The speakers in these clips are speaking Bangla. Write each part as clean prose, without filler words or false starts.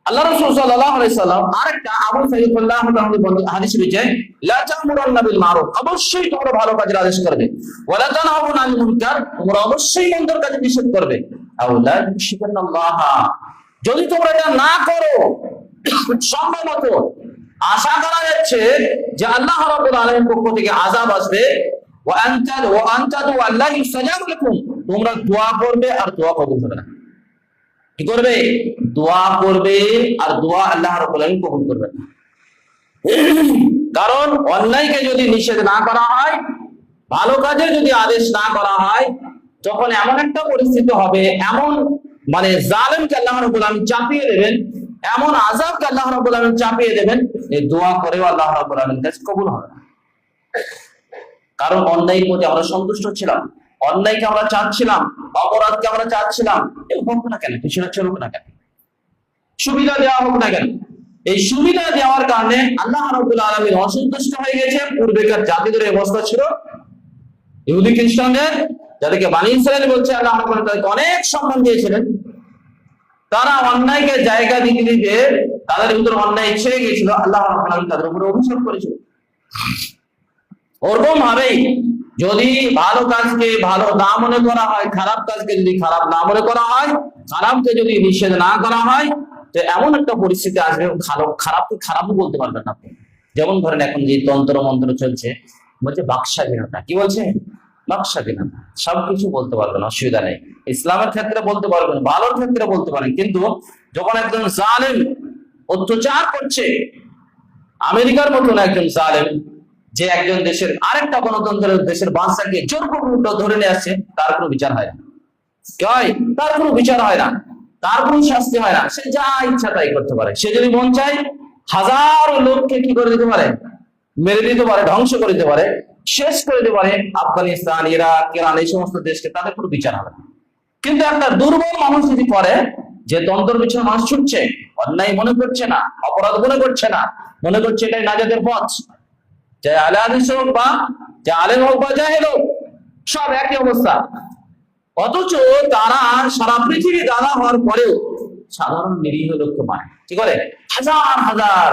আল্লাহ রাসূল সাল্লাল্লাহু আলাইহি সাল্লাম আরেকটা আবু সাঈদ রাদিয়াল্লাহু হাদিস রয়েছে, লা তা'মুরুন্না বিল মারুফ, অবশ্যই তোমরা ভালো কাজের আদেশ করবে, ওয়া লা তানহাউনা আনিল মুনকার, তোমরা অবশ্যই মন্দের কাজে নিষেধ করবে। আও লা তুশরিকুল্লাহ, যদি তোমরা এটা না করো, সম্ভবত আশা করা যাচ্ছে যে আল্লাহ রাব্বুল আলামিনের পক্ষ থেকে আযাব আসবে। ওয়া আনতা আল্লাহ ইস্তাজাব লাকুম, তোমরা দোয়া করবে আর দোয়া কবুল হবে না। কি করবে? দোয়া করবে আর দোয়া আল্লাহ রাব্বুল আলামিন কবুল করবেন না। কারণ অন্যায়কে যদি নিষেধ না করা হয়, ভালো কাজে যদি আদেশ না করা হয়, তখন এমন একটা পরিস্থিতি হবে, এমন মানে জালেমকে আল্লাহ রাব্বুল আলামিন চাপিয়ে দেবেন, এমন আযাবকে আল্লাহ রাব্বুল আলামিন চাপিয়ে দেবেন, এই দোয়া করেও আল্লাহ রাব্বুল আলামিনের কাছে কবুল হবে না। কারণ অন্যায়ের প্রতি আমরা সন্তুষ্ট ছিলাম, অন্যায়কে আমরা চাচ্ছিলাম, অপরাধকে আমরা চাচ্ছিলাম, এই হোক না কেন, কিছুটা চলুক না কেন, সুবিধা দেওয়া হোক না কেন, এই সুবিধা দেওয়ার কারণে আল্লাহ রাব্বুল আলামিন অসন্তুষ্ট হয়ে গেছে। পূর্বেকার জাতিদের অবস্থা ছিল ইহুদি খ্রিস্টানদের, যাদেরকে বনী ইসরাঈল বলছে, আল্লাহ রাব্বুল আলামিন তাদেরকে অনেক সম্মান দিয়েছিলেন। তারা অন্যায়কে জায়গা দিতে দিতে তাদের ভিতরে অন্যায় ছেয়ে গেছিল, আল্লাহ রাব্বুল আলামিন তাদের উপরে অভিশাপ করেছিল। ওরকম ভাবেই যদি ভালো কাজকে ভালো না মনে করা হয়, খারাপ কাজকে যদি খারাপ না মনে করা হয়, খারাপকে যদি নিষেধ না করা হয়, তো এমন একটা পরিস্থিতি আসবে, খারাপকে খারাপও বলতে পারবেন না আপনি। যেমন ধরেন এখন যে তন্ত্র মন্ত্র চলছে, বলছে বাকস্বাধীনতা, কি বলছে? বাকস্বাধীনতা, সবকিছু বলতে পারবেন, অসুবিধা নেই। ইসলামের ক্ষেত্রে বলতে পারবেন, ভালোর ক্ষেত্রে বলতে পারেন, কিন্তু যখন একজন জালেম অত্যাচার করছে, আমেরিকার মতন একজন জালেম যে একজন দেশের আরেকটা গণতন্ত্রের দেশের বাদশাকে জোরপূর্বক ধরে নিয়ে আসছে, তার কোনো বিচার হয় না। তার কোনো বিচার হয় না, তার কোনো শাস্তি হয় না, সে যা ইচ্ছা তাই করতে পারে। সে যদি মন চায় হাজারো লোককে কি করে দিতে পারে? মেরে দিতে পারে, ধ্বংস করে দিতে পারে, শেষ করে দিতে পারে। আফগানিস্তান, ইরাক, ইরান, এই সমস্ত দেশকে তাদের কোনো বিচার হবে না। কিন্তু একটা দুর্বল মানুষ যদি করে, যে তন্ত্র পিছনে মানুষ ছুটছে, অন্যায় মনে করছে না, অপরাধ মনে করছে না, মনে করছে এটাই নাজাতের পথ, চাই আলে হাদিস হোক বা আলেম হোক বা জাহেল হোক, সব একই অবস্থা। অথচ তারা সারা পৃথিবী দাদা হওয়ার পরেও সাধারণ নিরীহ লোককে মারে। কি করে? হাজার হাজার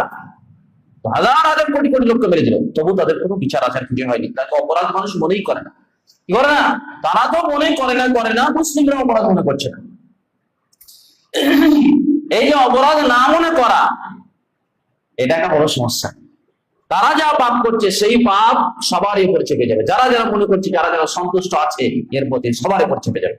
হাজার হাজার কোটি কোটি লোককে মেরে দিল, তবু তাদের কোনো বিচার আচার কিছু হয়নি। তাকে অপরাধ মানুষ মনেই করে না। কি করে না? তারা তো মনেই করে না, মুসলিমরা অপরাধ মনে করছে না। এই যে অপরাধ না মনে করা, এটা একটা বড় সমস্যা। তারা যা পাপ করছে, সেই পাপ সবারই উপর চেপে যাবে। যারা যারা মনে করছে, যারা যারা সন্তুষ্ট আছে এর প্রতি, সবার উপর চেপে যাবে।